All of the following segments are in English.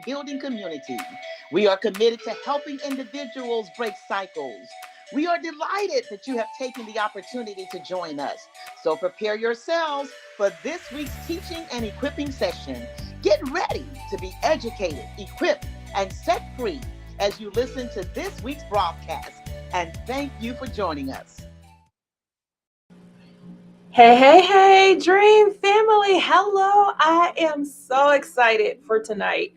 building community. We are committed to helping individuals break cycles. We are delighted that you have taken the opportunity to join us. So prepare yourselves for this week's teaching and equipping session. Get ready to be educated, equipped, and set free as you listen to this week's broadcast. And thank you for joining us. Hey, Dream family. Hello. I am so excited for tonight.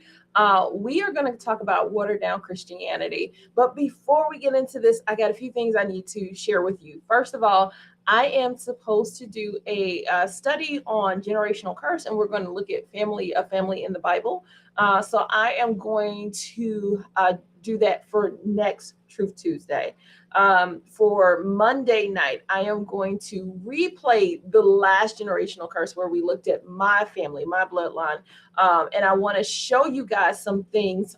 We are going to talk about watered down Christianity. But before we get into this, I got a few things I need to share with you. First of all, I am supposed to do a study on generational curse, and we're going to look at a family in the Bible. So I am going to do that for next Truth Tuesday. For Monday night, I am going to replay the last generational curse where we looked at my family, my bloodline. And I want to show you guys some things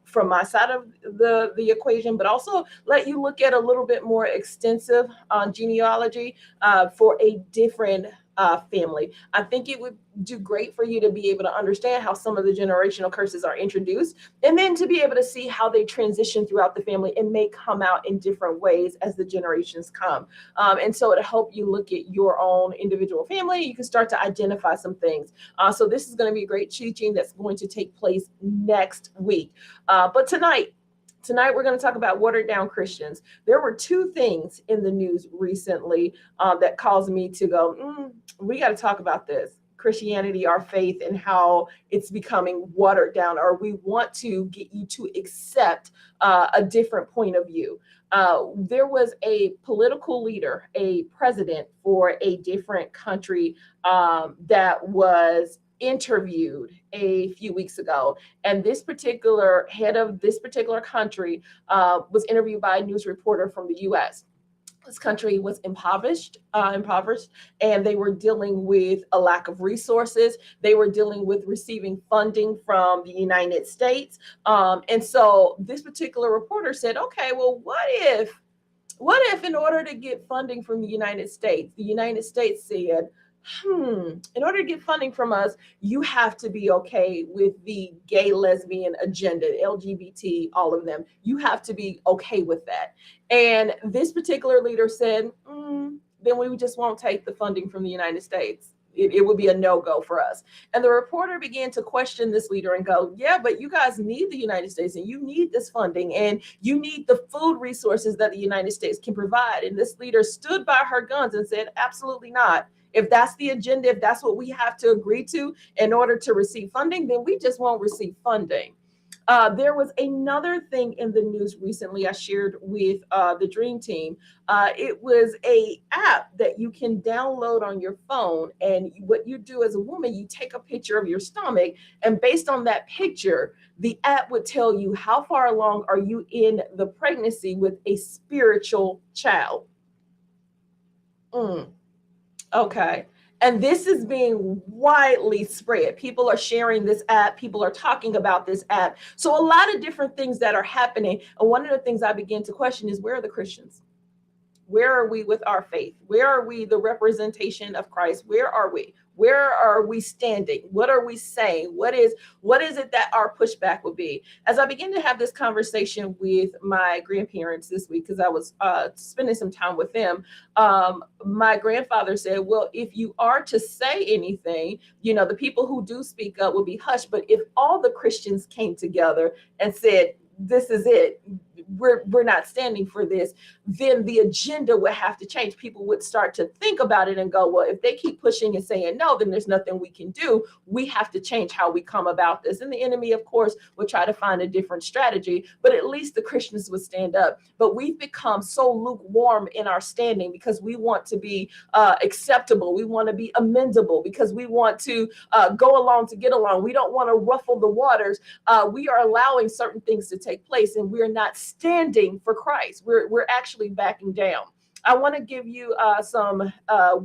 from my side of the equation, but also let you look at a little bit more extensive genealogy for a different family. I think it would do great for you to be able to understand how some of the generational curses are introduced, and then to be able to see how they transition throughout the family and may come out in different ways as the generations come. And so it'll help you look at your own individual family. You can start to identify some things. So this is going to be a great teaching that's going to take place next week. But tonight, we're going to talk about watered down Christians. There were two things in the news recently that caused me to go, we got to talk about this. Christianity, our faith, and how it's becoming watered down, or we want to get you to accept a different point of view. There was a political leader, a president for a different country that was interviewed a few weeks ago, and this particular head of this particular country was interviewed by a news reporter from the U.S. This country was impoverished, and they were dealing with a lack of resources. They were dealing with receiving funding from the United States, and so this particular reporter said, "Okay, well, what if in order to get funding from the United States said, in order to get funding from us, you have to be okay with the gay, lesbian agenda, LGBT, all of them. You have to be okay with that." And this particular leader said, then we just won't take the funding from the United States. It would be a no-go for us. And the reporter began to question this leader and go, yeah, but you guys need the United States, and you need this funding, and you need the food resources that the United States can provide. And this leader stood by her guns and said, absolutely not. If that's the agenda, if that's what we have to agree to in order to receive funding, then we just won't receive funding. There was another thing in the news recently I shared with the Dream Team. It was a app that you can download on your phone. And what you do as a woman, you take a picture of your stomach. And based on that picture, the app would tell you how far along are you in the pregnancy with a spiritual child. Okay. And this is being widely spread. People are sharing this app. People are talking about this app. So a lot of different things that are happening. And one of the things I begin to question is, where are the Christians? Where are we with our faith? Where are we, the representation of Christ? Where are we? Where are we standing? What are we saying? What is it that our pushback would be? As I begin to have this conversation with my grandparents this week, because I was spending some time with them, my grandfather said, well, if you are to say anything, the people who do speak up will be hushed. But if all the Christians came together and said, this is it, we're not standing for this, then the agenda would have to change. People would start to think about it and go, well, if they keep pushing and saying no, then there's nothing we can do. We have to change how we come about this. And the enemy, of course, would try to find a different strategy, but at least the Christians would stand up. But we've become so lukewarm in our standing because we want to be acceptable. We want to be amendable because we want to go along to get along. We don't want to ruffle the waters. We are allowing certain things to take place, and we're not standing for Christ. We're actually backing down. I want to give you some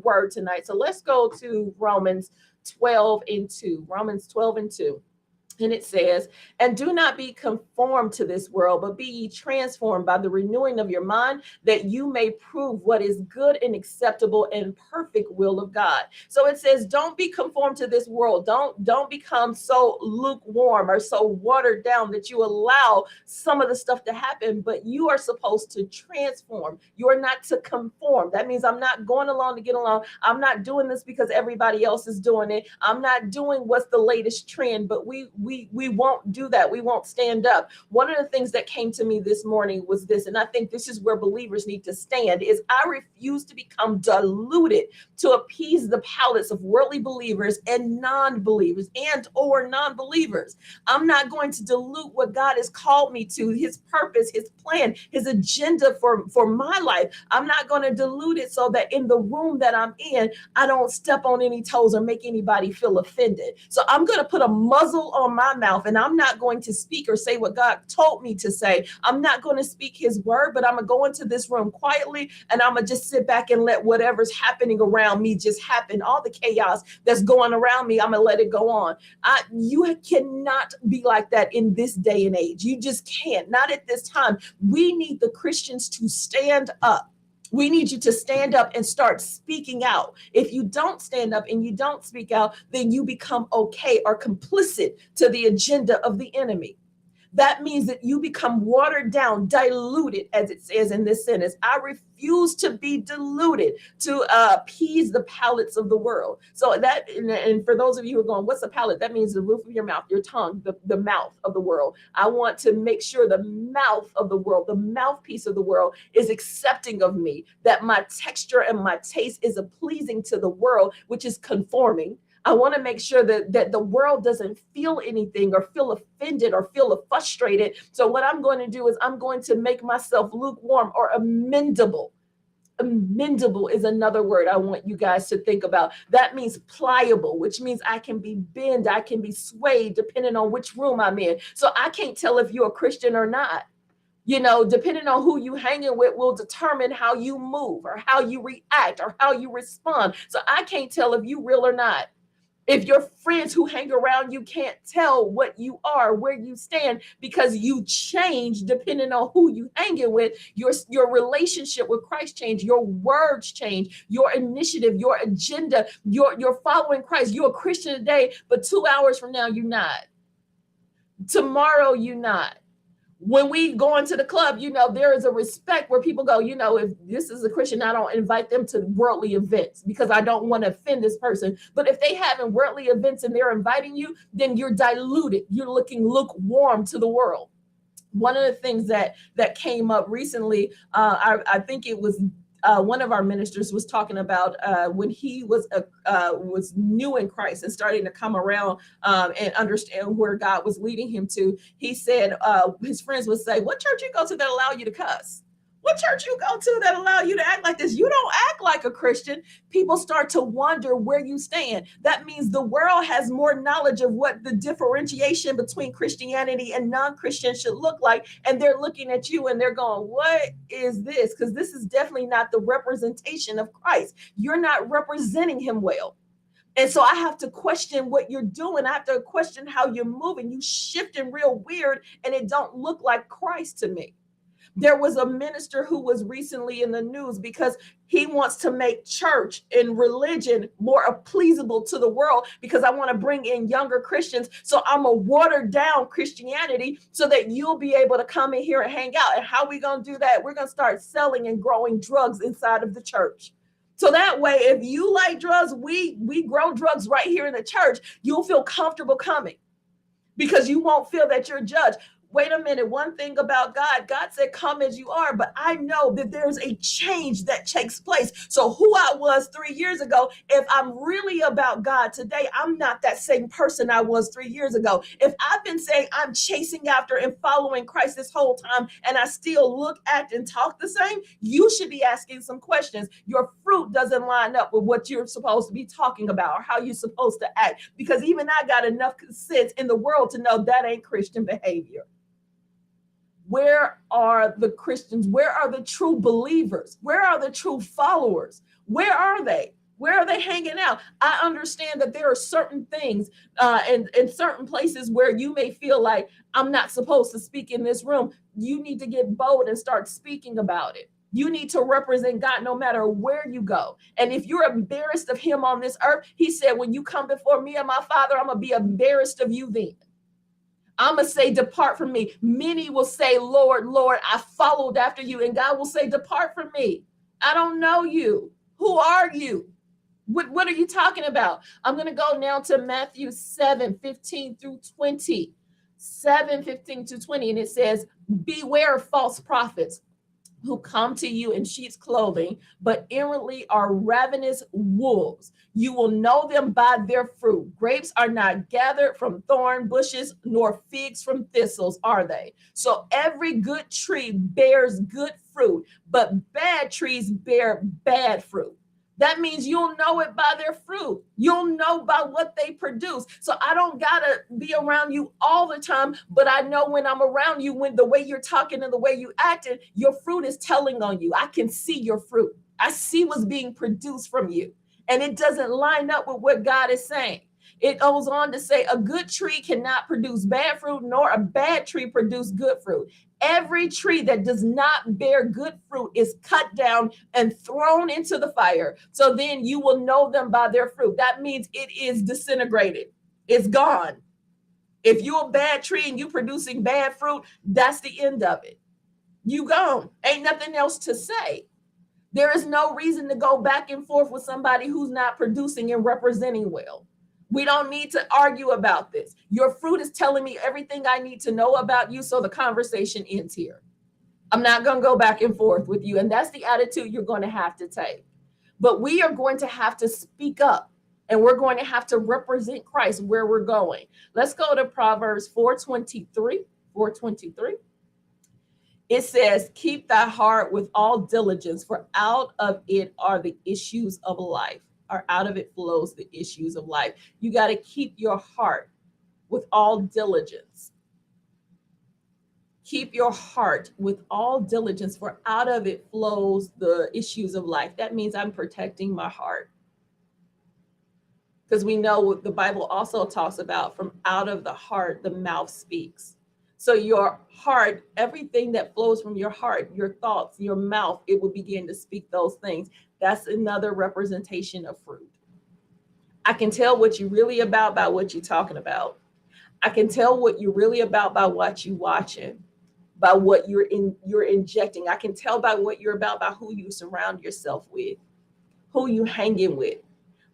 word tonight. So let's go to Romans 12 and 2. Romans 12 and 2. And it says, and do not be conformed to this world, but be ye transformed by the renewing of your mind, that you may prove what is good and acceptable and perfect will of God. So it says, don't be conformed to this world. Don't become so lukewarm or so watered down that you allow some of the stuff to happen, but you are supposed to transform. You are not to conform. That means I'm not going along to get along. I'm not doing this because everybody else is doing it. I'm not doing what's the latest trend, but we won't do that. We won't stand up. One of the things that came to me this morning was this, and I think this is where believers need to stand, is I refuse to become diluted to appease the palates of worldly believers and non-believers and or non-believers. I'm not going to dilute what God has called me to, his purpose, his plan, his agenda for my life. I'm not going to dilute it so that in the room that I'm in, I don't step on any toes or make anybody feel offended. So I'm going to put a muzzle on my mouth, and I'm not going to speak or say what God told me to say. I'm not going to speak his word, but I'm going to go into this room quietly, and I'm going to just sit back and let whatever's happening around me just happen. All the chaos that's going around me, I'm going to let it go on. You cannot be like that in this day and age. You just can't. Not at this time. We need the Christians to stand up. We need you to stand up and start speaking out. If you don't stand up and you don't speak out, then you become okay or complicit to the agenda of the enemy. That means that you become watered down, diluted, as it says in this sentence. I refuse to be diluted to appease the palates of the world. So that, and for those of you who are going, what's a palate? That means the roof of your mouth, your tongue, the mouth of the world. I want to make sure the mouth of the world, the mouthpiece of the world is accepting of me, that my texture and my taste is pleasing to the world, which is conforming. I want to make sure that the world doesn't feel anything or feel offended or feel frustrated. So what I'm going to do is I'm going to make myself lukewarm or amendable. Amendable is another word I want you guys to think about. That means pliable, which means I can be bent, I can be swayed depending on which room I'm in. So I can't tell if you're a Christian or not. You know, depending on who you hanging with will determine how you move or how you react or how you respond. So I can't tell if you real or not. If your friends who hang around you can't tell what you are, where you stand, because you change depending on who you hanging with, your relationship with Christ change, your words change, your initiative, your agenda, you're following Christ. You're a Christian today, but 2 hours from now, you're not. Tomorrow, you're not. When we go into the club, you know, there is a respect where people go, you know, if this is a Christian, I don't invite them to worldly events because I don't want to offend this person. But if they having worldly events and they're inviting you, then you're diluted. You're looking lukewarm to the world. One of the things that came up recently, I think it was one of our ministers was talking about when he was new in Christ and starting to come around and understand where God was leading him to. He said his friends would say, "What church you go to that allow you to cuss? What church you go to that allow you to act like this? You don't act like a Christian." People start to wonder where you stand. That means the world has more knowledge of what the differentiation between Christianity and non-Christian should look like. And they're looking at you and they're going, what is this? Because this is definitely not the representation of Christ. You're not representing him well. And so I have to question what you're doing. I have to question how you're moving. You shifting real weird and it don't look like Christ to me. There was a minister who was recently in the news because he wants to make church and religion more pleasable to the world, because I want to bring in younger Christians. So I'm a watered down Christianity so that you'll be able to come in here and hang out. And how are we going to do that? We're going to start selling and growing drugs inside of the church. So that way, if you like drugs, we grow drugs right here in the church. You'll feel comfortable coming because you won't feel that you're judged. Wait a minute. One thing about God, God said, come as you are, but I know that there's a change that takes place. So who I was 3 years ago, if I'm really about God today, I'm not that same person I was 3 years ago. If I've been saying I'm chasing after and following Christ this whole time, and I still look, act, and talk the same, you should be asking some questions. Your fruit doesn't line up with what you're supposed to be talking about or how you're supposed to act, because even I got enough sense in the world to know that ain't Christian behavior. Where are the Christians? Where are the true believers? Where are the true followers? Where are they? Where are they hanging out? I understand that there are certain things in certain places where you may feel like I'm not supposed to speak in this room. You need to get bold and start speaking about it. You need to represent God no matter where you go. And if you're embarrassed of him on this earth, he said, when you come before me and my Father, I'm going to be embarrassed of you then. I'm going to say, depart from me. Many will say, Lord, Lord, I followed after you. And God will say, depart from me. I don't know you. Who are you? What are you talking about? I'm going to go now to Matthew 7:15 through 20. 7:15 to 20. And it says, beware of false prophets who come to you in sheep's clothing, but inwardly are ravenous wolves. You will know them by their fruit. Grapes are not gathered from thorn bushes, nor figs from thistles, are they? So every good tree bears good fruit, but bad trees bear bad fruit. That means you'll know it by their fruit. You'll know by what they produce. So I don't gotta be around you all the time, but I know when I'm around you, when the way you're talking and the way you acting, your fruit is telling on you. I can see your fruit. I see what's being produced from you. And it doesn't line up with what God is saying. It goes on to say, a good tree cannot produce bad fruit, nor a bad tree produce good fruit. Every tree that does not bear good fruit is cut down and thrown into the fire. So then you will know them by their fruit. That means it is disintegrated. It's gone. If you're a bad tree and you producing bad fruit, that's the end of it. You gone. Ain't nothing else to say. There is no reason to go back and forth with somebody who's not producing and representing well. We don't need to argue about this. Your fruit is telling me everything I need to know about you, so the conversation ends here. I'm not going to go back and forth with you. And that's the attitude you're going to have to take. But we are going to have to speak up, and we're going to have to represent Christ where we're going. Let's go to Proverbs 4:23. 4:23. It says, keep thy heart with all diligence, for out of it are the issues of life. Or out of it flows the issues of life. You got to keep your heart with all diligence. Keep your heart with all diligence, for out of it flows the issues of life. That means I'm protecting my heart. Because we know what the Bible also talks about, from out of the heart, the mouth speaks. So your heart, everything that flows from your heart, your thoughts, your mouth, it will begin to speak those things. That's another representation of fruit. I can tell what you're really about by what you're talking about. I can tell what you're really about by what you're watching, by what you're injecting. I can tell by what you're about by who you surround yourself with, who you hanging with.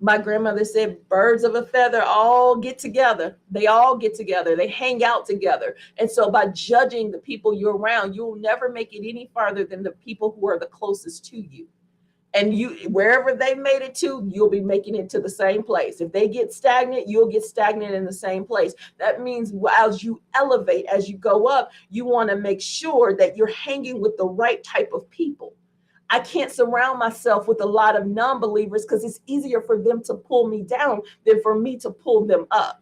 My grandmother said, birds of a feather all get together. They all get together. They hang out together. And so by judging the people you're around, you'll never make it any farther than the people who are the closest to you. And you, wherever they made it to, you'll be making it to the same place. If they get stagnant, you'll get stagnant in the same place. That means as you elevate, as you go up, you want to make sure that you're hanging with the right type of people. I can't surround myself with a lot of non-believers because it's easier for them to pull me down than for me to pull them up.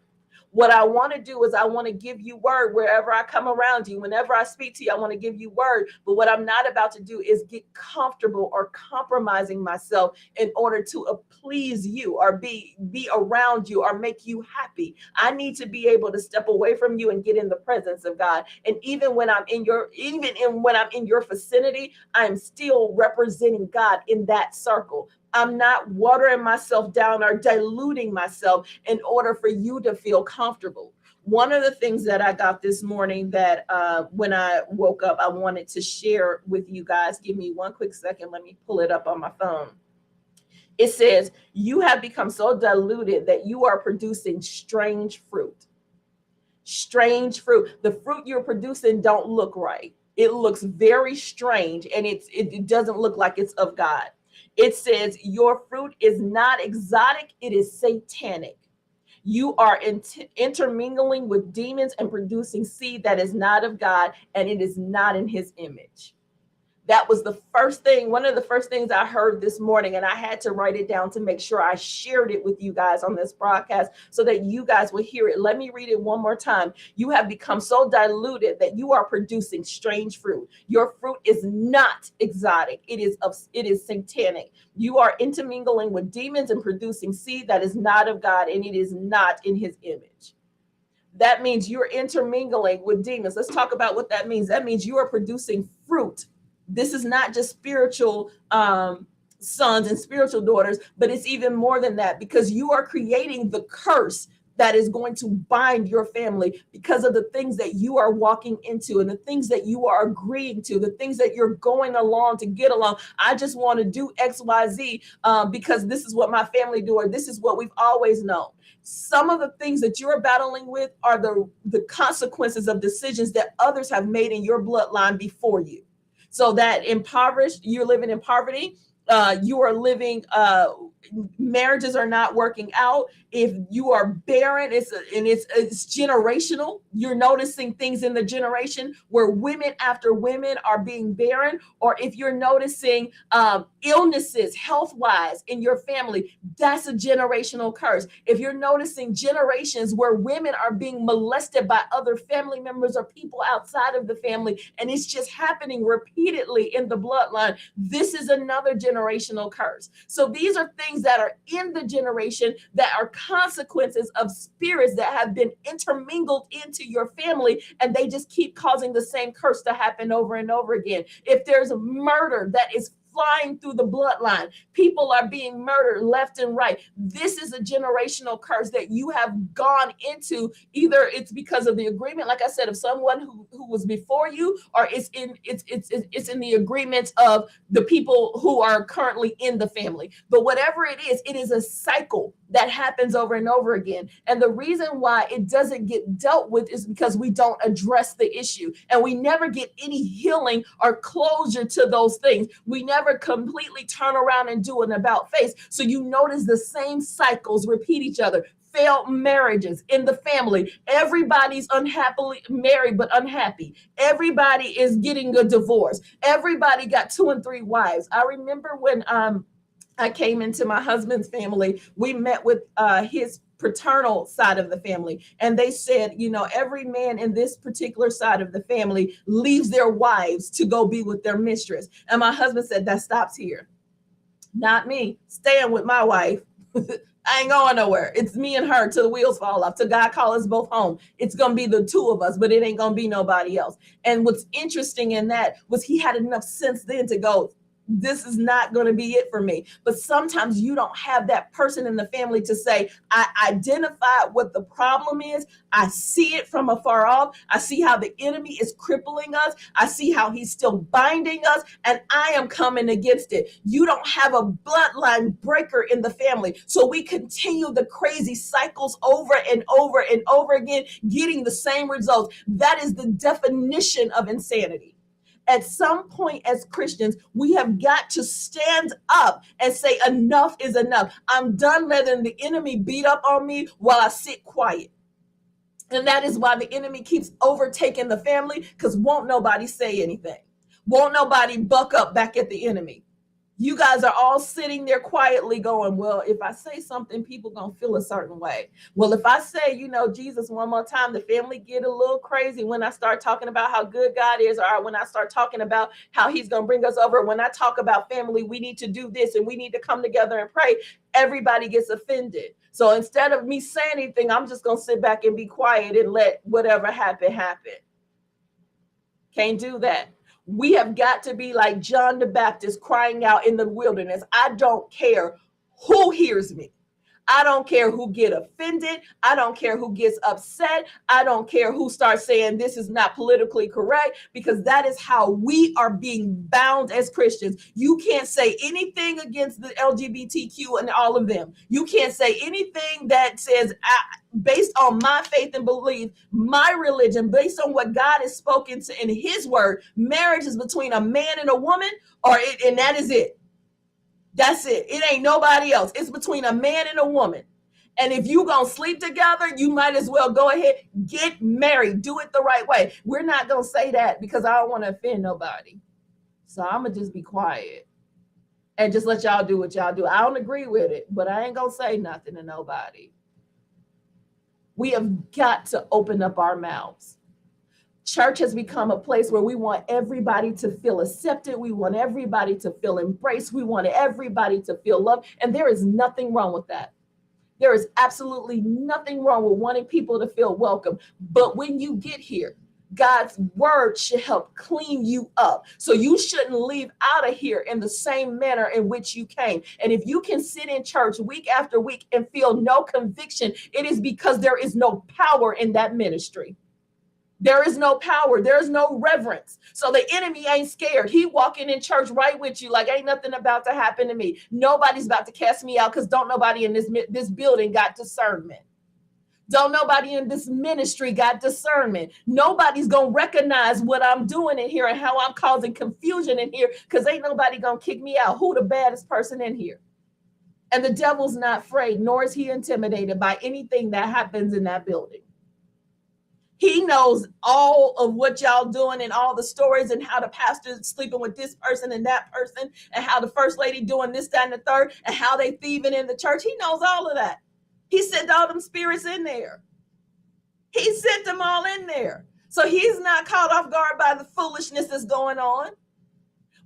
What I want to do is I want to give you word wherever I come around you. Whenever I speak to you, I want to give you word. But what I'm not about to do is get comfortable or compromising myself in order to please you or be around you or make you happy. I need to be able to step away from you and get in the presence of God. And even when I'm in your vicinity, I'm still representing God in that circle. I'm not watering myself down or diluting myself in order for you to feel comfortable. One of the things that I got this morning that when I woke up, I wanted to share with you guys. Give me one quick second. Let me pull it up on my phone. It says, you have become so diluted that you are producing strange fruit. Strange fruit. The fruit you're producing don't look right. It looks very strange, and it doesn't look like it's of God. It says your fruit is not exotic, it is satanic. You are intermingling with demons and producing seed that is not of God, and it is not in his image. That was the first thing, one of the first things I heard this morning, and I had to write it down to make sure I shared it with you guys on this broadcast so that you guys would hear it. Let me read it one more time. You have become so diluted that you are producing strange fruit. Your fruit is not exotic. It is satanic. You are intermingling with demons and producing seed that is not of God, and it is not in his image. That means you're intermingling with demons. Let's talk about what that means. That means you are producing fruit. This is not just spiritual sons and spiritual daughters, but it's even more than that, because you are creating the curse that is going to bind your family because of the things that you are walking into and the things that you are agreeing to, the things that you're going along to get along. I just want to do X, Y, Z because this is what my family do, or this is what we've always known. Some of the things that you're battling with are the consequences of decisions that others have made in your bloodline before you. So that impoverished, you're living in poverty. You are living, marriages are not working out. If you are barren, it's generational. You're noticing things in the generation where women after women are being barren. Or if you're noticing illnesses health-wise in your family, that's a generational curse. If you're noticing generations where women are being molested by other family members or people outside of the family, and it's just happening repeatedly in the bloodline, this is another generational curse. So these are things that are in the generation that are consequences of spirits that have been intermingled into your family, and they just keep causing the same curse to happen over and over again. If there's a murder that is flying through the bloodline, people are being murdered left and right, this is a generational curse that you have gone into. Either it's because of the agreement, like I said, of someone who was before you, or it's in the agreements of the people who are currently in the family. But whatever it is a cycle that happens over and over again. And the reason why it doesn't get dealt with is because we don't address the issue, and we never get any healing or closure to those things. We never completely turn around and do an about face. So you notice the same cycles repeat each other. Failed marriages in the family. Everybody's unhappily married but unhappy. Everybody is getting a divorce. Everybody got 2 and 3 wives. I remember when I came into my husband's family, we met with his paternal side of the family, and they said, you know, every man in this particular side of the family leaves their wives to go be with their mistress. And my husband said, that stops here. Not me. Staying with my wife. I ain't going nowhere. It's me and her till the wheels fall off, till God call us both home. It's going to be the two of us, but it ain't going to be nobody else. And what's interesting in that was he had enough sense then to go, this is not going to be it for me. But sometimes you don't have that person in the family to say, I identified what the problem is. I see it from afar off. I see how the enemy is crippling us. I see how he's still binding us, and I am coming against it. You don't have a bloodline breaker in the family. So we continue the crazy cycles over and over and over again, getting the same results. That is the definition of insanity. At some point as Christians, we have got to stand up and say, enough is enough. I'm done letting the enemy beat up on me while I sit quiet. And that is why the enemy keeps overtaking the family, because won't nobody say anything. Won't nobody buck up back at the enemy. You guys are all sitting there quietly going, well, if I say something, people gonna feel a certain way. Well, if I say, you know, Jesus one more time, the family get a little crazy when I start talking about how good God is, or when I start talking about how he's gonna bring us over. When I talk about family, we need to do this and we need to come together and pray. Everybody gets offended. So instead of me saying anything, I'm just gonna sit back and be quiet and let whatever happen. Can't do that. We have got to be like John the Baptist crying out in the wilderness. I don't care who hears me. I don't care who get offended. I don't care who gets upset. I don't care who starts saying this is not politically correct, because that is how we are being bound as Christians. You can't say anything against the LGBTQ and all of them. You can't say anything that says, based on my faith and belief, my religion, based on what God has spoken to in his word, marriage is between a man and a woman, and that is it. That's it. It ain't nobody else. It's between a man and a woman. And if you gonna sleep together, you might as well go ahead, get married, do it the right way. We're not gonna say that because I don't want to offend nobody. So I'm going to just be quiet and just let y'all do what y'all do. I don't agree with it, but I ain't going to say nothing to nobody. We have got to open up our mouths. Church has become a place where we want everybody to feel accepted. We want everybody to feel embraced. We want everybody to feel loved. And there is nothing wrong with that. There is absolutely nothing wrong with wanting people to feel welcome. But when you get here, God's word should help clean you up. So you shouldn't leave out of here in the same manner in which you came. And if you can sit in church week after week and feel no conviction, it is because there is no power in that ministry. There is no power. There is no reverence. So the enemy ain't scared. He walking in church right with you like ain't nothing about to happen to me. Nobody's about to cast me out because don't nobody in this building got discernment. Don't nobody in this ministry got discernment. Nobody's going to recognize what I'm doing in here and how I'm causing confusion in here because ain't nobody going to kick me out. Who the baddest person in here? And the devil's not afraid, nor is he intimidated by anything that happens in that building. He knows all of what y'all doing and all the stories and how the pastor's sleeping with this person and that person and how the first lady doing this, that, and the third and how they thieving in the church. He knows all of that. He sent all them spirits in there. He sent them all in there. So he's not caught off guard by the foolishness that's going on.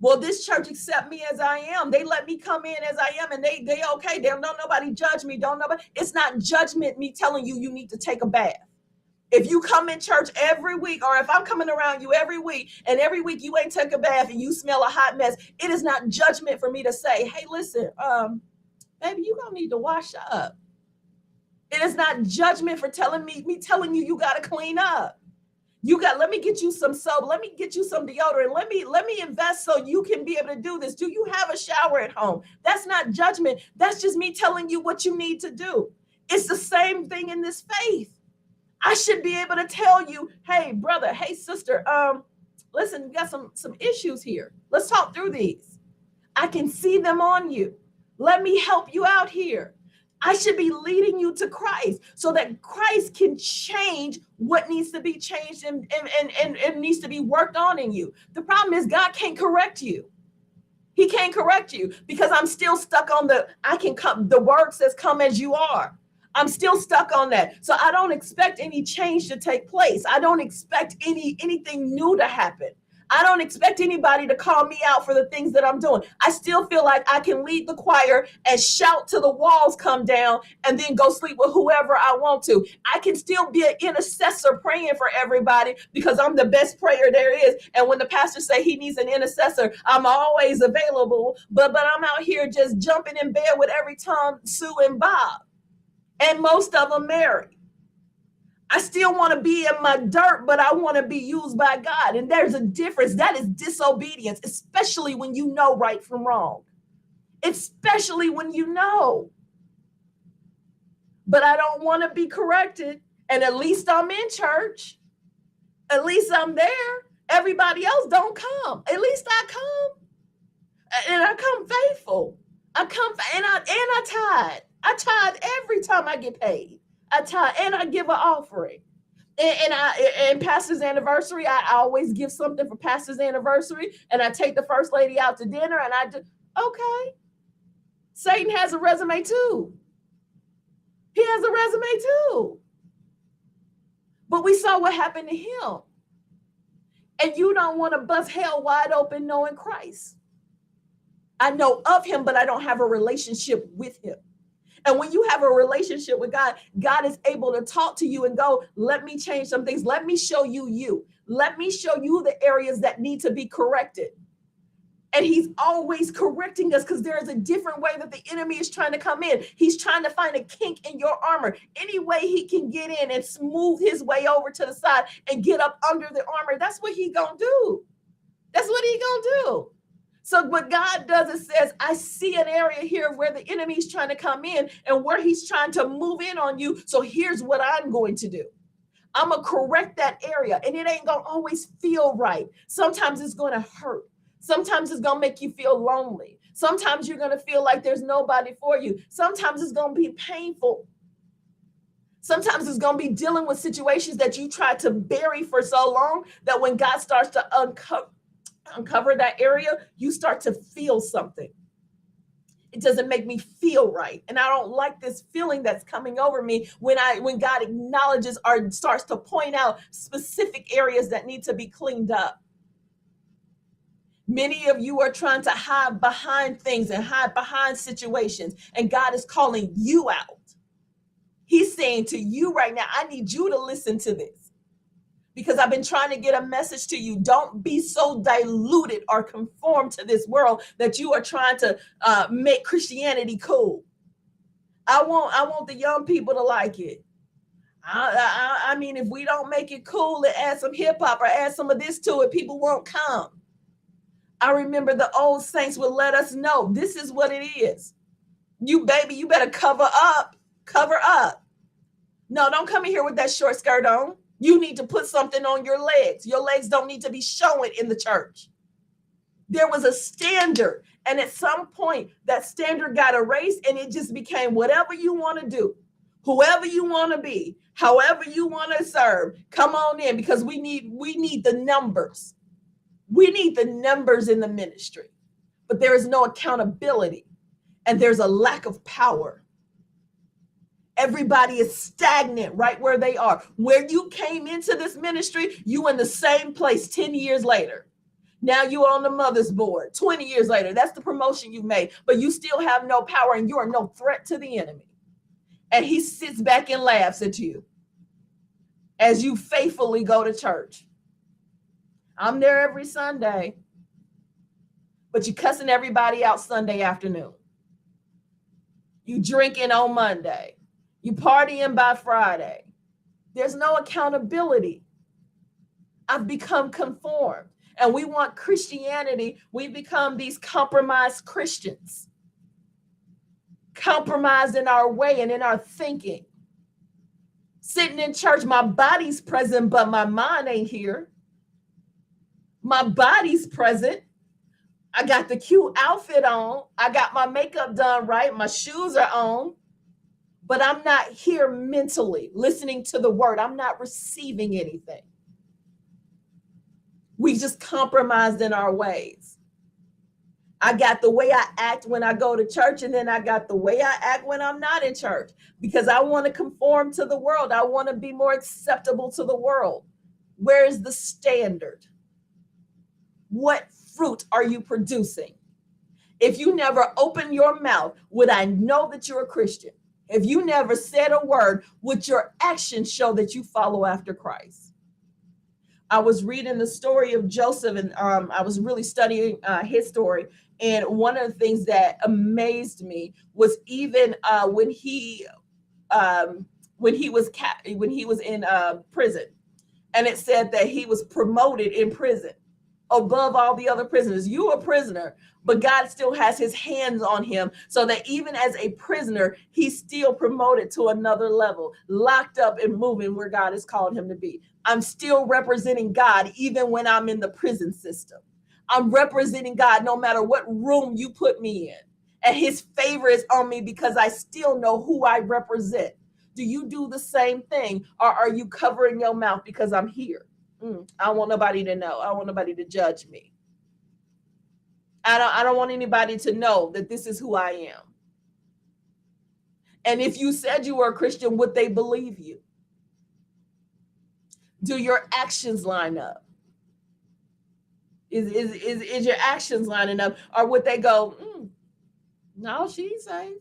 Well, this church accept me as I am. They let me come in as I am and they okay. They don't nobody judge me. Don't nobody. It's not judgment me telling you need to take a bath. If you come in church every week, or if I'm coming around you every week, and every week you ain't took a bath and you smell a hot mess, it is not judgment for me to say, hey, listen, baby, you gonna need to wash up. It is not judgment for telling me telling you you gotta clean up. Let me get you some soap, let me get you some deodorant, let me invest so you can be able to do this. Do you have a shower at home? That's not judgment. That's just me telling you what you need to do. It's the same thing in this faith. I should be able to tell you, hey, brother, hey, sister, listen, we got some issues here. Let's talk through these. I can see them on you. Let me help you out here. I should be leading you to Christ so that Christ can change what needs to be changed and needs to be worked on in you. The problem is God can't correct you. He can't correct you because I'm still stuck on the word says come as you are. I'm still stuck on that. So I don't expect any change to take place. I don't expect anything new to happen. I don't expect anybody to call me out for the things that I'm doing. I still feel like I can lead the choir and shout till the walls come down and then go sleep with whoever I want to. I can still be an intercessor praying for everybody because I'm the best prayer there is. And when the pastor say he needs an intercessor, I'm always available. But I'm out here just jumping in bed with every Tom, Sue, and Bob. And most of them married. I still want to be in my dirt, but I want to be used by God. And there's a difference. That is disobedience, especially when you know right from wrong. Especially when you know. But I don't want to be corrected. And at least I'm in church. At least I'm there. Everybody else don't come. At least I come. And I come faithful. I come and I tithe. I tithe every time I get paid. I tithe and I give an offering. And pastor's anniversary, I always give something for pastor's anniversary. And I take the first lady out to dinner and I do, okay. Satan has a resume too. He has a resume too. But we saw what happened to him. And you don't want to bust hell wide open knowing Christ. I know of him, but I don't have a relationship with him. And when you have a relationship with God, God is able to talk to you and go, let me change some things. Let me show you you. Let me show you the areas that need to be corrected. And he's always correcting us because there is a different way that the enemy is trying to come in. He's trying to find a kink in your armor. Any way he can get in and smooth his way over to the side and get up under the armor. That's what he gonna do. That's what he gonna do. So what God does is says, I see an area here where the enemy is trying to come in and where he's trying to move in on you. So here's what I'm going to do. I'm going to correct that area. And it ain't going to always feel right. Sometimes it's going to hurt. Sometimes it's going to make you feel lonely. Sometimes you're going to feel like there's nobody for you. Sometimes it's going to be painful. Sometimes it's going to be dealing with situations that you tried to bury for so long that when God starts to uncover that area, you start to feel something. It doesn't make me feel right. And I don't like this feeling that's coming over me when God acknowledges or starts to point out specific areas that need to be cleaned up. Many of you are trying to hide behind things and hide behind situations, and God is calling you out. He's saying to you right now, I need you to listen to this, because I've been trying to get a message to you. Don't be so diluted or conformed to this world that you are trying to make Christianity cool. I want the young people to like it. I mean, if we don't make it cool and add some hip hop or add some of this to it, people won't come. I remember the old saints would let us know this is what it is. You better cover up. Cover up. No, don't come in here with that short skirt on. You need to put something on your legs. Your legs don't need to be showing in the church. There was a standard, and at some point that standard got erased, and it just became whatever you want to do, whoever you want to be, however you want to serve. Come on in, because we need the numbers. We need the numbers in the ministry, but there is no accountability, and there's a lack of power. Everybody is stagnant right where they are. Where you came into this ministry, you in the same place 10 years later. Now you on the mother's board 20 years later. That's the promotion you made, but you still have no power, and you are no threat to the enemy. And he sits back and laughs at you as you faithfully go to church. I'm there every Sunday, but you cussing everybody out Sunday afternoon. You drinking on Monday. You partying by Friday. There's no accountability. I've become conformed, and we want Christianity. We become these compromised Christians, compromised in our way and in our thinking. Sitting in church, my body's present, but my mind ain't here. My body's present. I got the cute outfit on. I got my makeup done right. My shoes are on. But I'm not here mentally listening to the word. I'm not receiving anything. We just compromised in our ways. I got the way I act when I go to church, and then I got the way I act when I'm not in church, because I want to conform to the world. I want to be more acceptable to the world. Where is the standard? What fruit are you producing? If you never open your mouth, would I know that you're a Christian? If you never said a word, would your actions show that you follow after Christ? I was reading the story of Joseph, and I was really studying his story. And one of the things that amazed me was even when he was in prison, and it said that he was promoted in prison above all the other prisoners. You a prisoner, but God still has his hands on him, so that even as a prisoner, he's still promoted to another level, locked up and moving where God has called him to be. I'm still representing God even when I'm in the prison system. I'm representing God no matter what room you put me in. And his favor is on me because I still know who I represent. Do you do the same thing, or are you covering your mouth because I'm here? I don't want nobody to know. I don't want nobody to judge me. I don't want anybody to know that this is who I am. And if you said you were a Christian, would they believe you? Do your actions line up? Is your actions lining up? Or would they go, no, she ain't saved.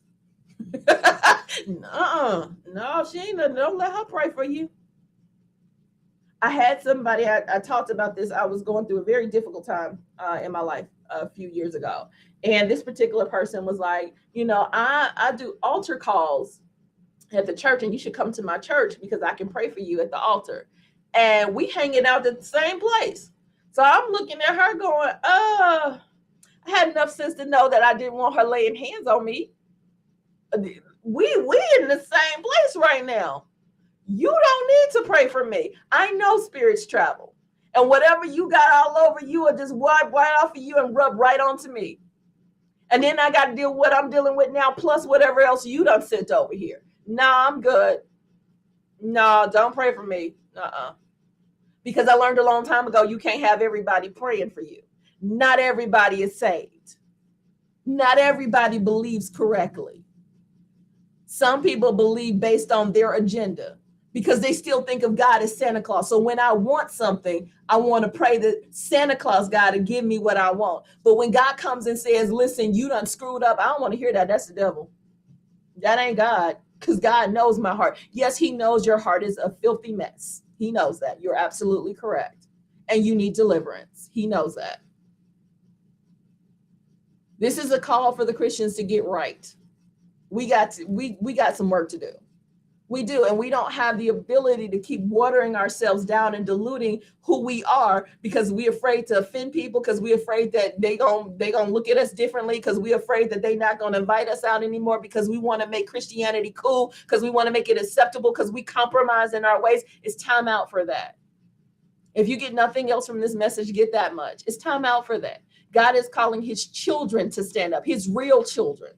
No, she ain't. Don't let her pray for you. I had somebody, I talked about this. I was going through a very difficult time in my life a few years ago. And this particular person was like, I do altar calls at the church, and you should come to my church because I can pray for you at the altar. And we hanging out at the same place. So I'm looking at her going, I had enough sense to know that I didn't want her laying hands on me. We in the same place right now. You don't need to pray for me. I know spirits travel. And whatever you got all over you will just wipe right off of you and rub right onto me. And then I got to deal with what I'm dealing with now, plus whatever else you done sent over here. No, I'm good. No, don't pray for me. Because I learned a long time ago, you can't have everybody praying for you. Not everybody is saved. Not everybody believes correctly. Some people believe based on their agenda because they still think of God as Santa Claus. So when I want something, I want to pray that Santa Claus God to give me what I want. But when God comes and says, listen, you done screwed up, I don't want to hear that. That's the devil. That ain't God, because God knows my heart. Yes, he knows your heart is a filthy mess. He knows that. You're absolutely correct. And you need deliverance. He knows that. This is a call for the Christians to get right. We got some work to do. We do, and we don't have the ability to keep watering ourselves down and diluting who we are because we're afraid to offend people, because we're afraid that they gonna look at us differently, because we're afraid that they're not gonna invite us out anymore, because we want to make Christianity cool, because we want to make it acceptable, because we compromise in our ways. It's time out for that. If you get nothing else from this message, get that much. It's time out for that. God is calling his children to stand up, his real children.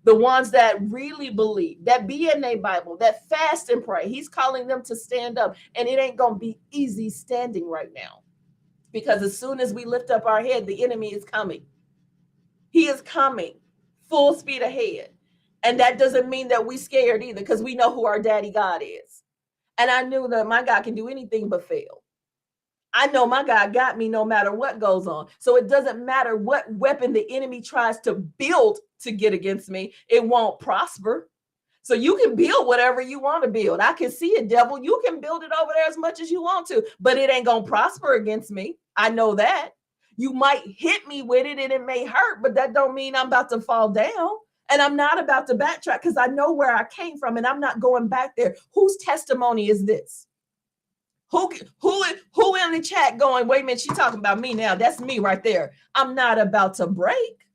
The ones that really believe, that be in their Bible, that fast and pray. He's calling them to stand up. And it ain't going to be easy standing right now. Because as soon as we lift up our head, the enemy is coming. He is coming full speed ahead. And that doesn't mean that we're scared either, because we know who our daddy God is. And I knew that my God can do anything but fail. I know my God got me no matter what goes on. So it doesn't matter what weapon the enemy tries to build to get against me, it won't prosper. So you can build whatever you want to build. I can see it, devil. You can build it over there as much as you want to, but it ain't going to prosper against me. I know that. You might hit me with it and it may hurt, but that don't mean I'm about to fall down. And I'm not about to backtrack because I know where I came from and I'm not going back there. Whose testimony is this? Who in the chat going, wait a minute, she's talking about me now. That's me right there. I'm not about to break.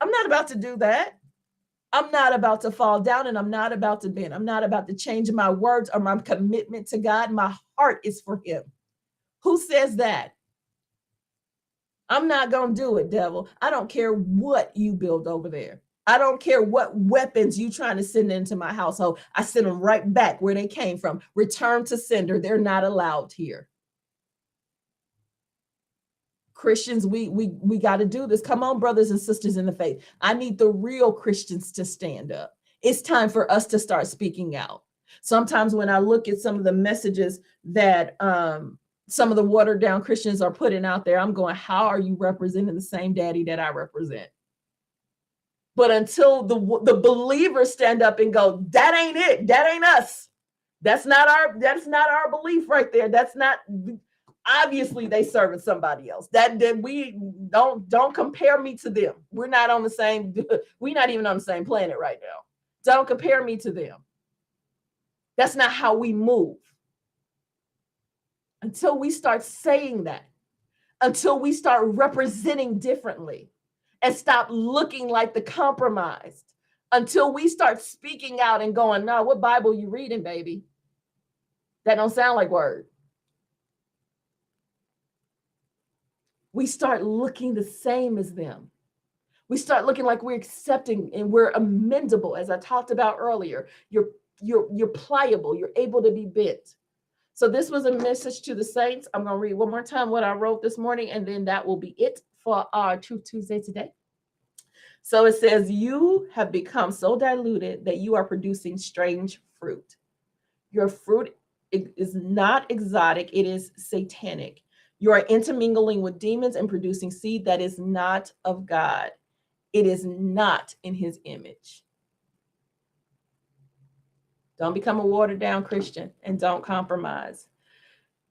I'm not about to do that. I'm not about to fall down and I'm not about to bend. I'm not about to change my words or my commitment to God. My heart is for him. Who says that? I'm not going to do it, devil. I don't care what you build over there. I don't care what weapons you trying to send into my household. I send them right back where they came from. Return to sender. They're not allowed here. Christians, we got to do this. Come on, brothers and sisters in the faith. I need the real Christians to stand up. It's time for us to start speaking out. Sometimes when I look at some of the messages that some of the watered down Christians are putting out there, I'm going, how are you representing the same daddy that I represent? But until the believers stand up and go, that ain't it. That ain't us. That's not our belief right there. That's not, obviously they serving somebody else. That we don't compare me to them. We're not on the same, we're not even on the same planet right now. Don't compare me to them. That's not how we move. Until we start saying that, until we start representing differently, and stop looking like the compromised, until we start speaking out and going, no, what Bible you reading, baby? That don't sound like word. We start looking the same as them. We start looking like we're accepting and we're amendable, as I talked about earlier. You're pliable. You're able to be bent. So this was a message to the saints. I'm going to read one more time what I wrote this morning, and then that will be it for our Truth Tuesday today. So it says, you have become so diluted that you are producing strange fruit. Your fruit is not exotic. It is satanic. You are intermingling with demons and producing seed that is not of God. It is not in his image. Don't become a watered down Christian and don't compromise.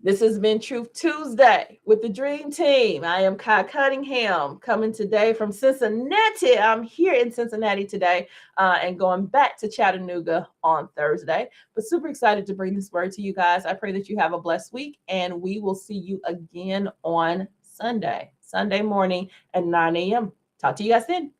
This has been Truth Tuesday with the Dream Team. I am Kai Cunningham, coming today from Cincinnati. I'm here in Cincinnati today and going back to Chattanooga on Thursday. But super excited to bring this word to you guys. I pray that you have a blessed week, and we will see you again on Sunday morning at 9 a.m. Talk to you guys then.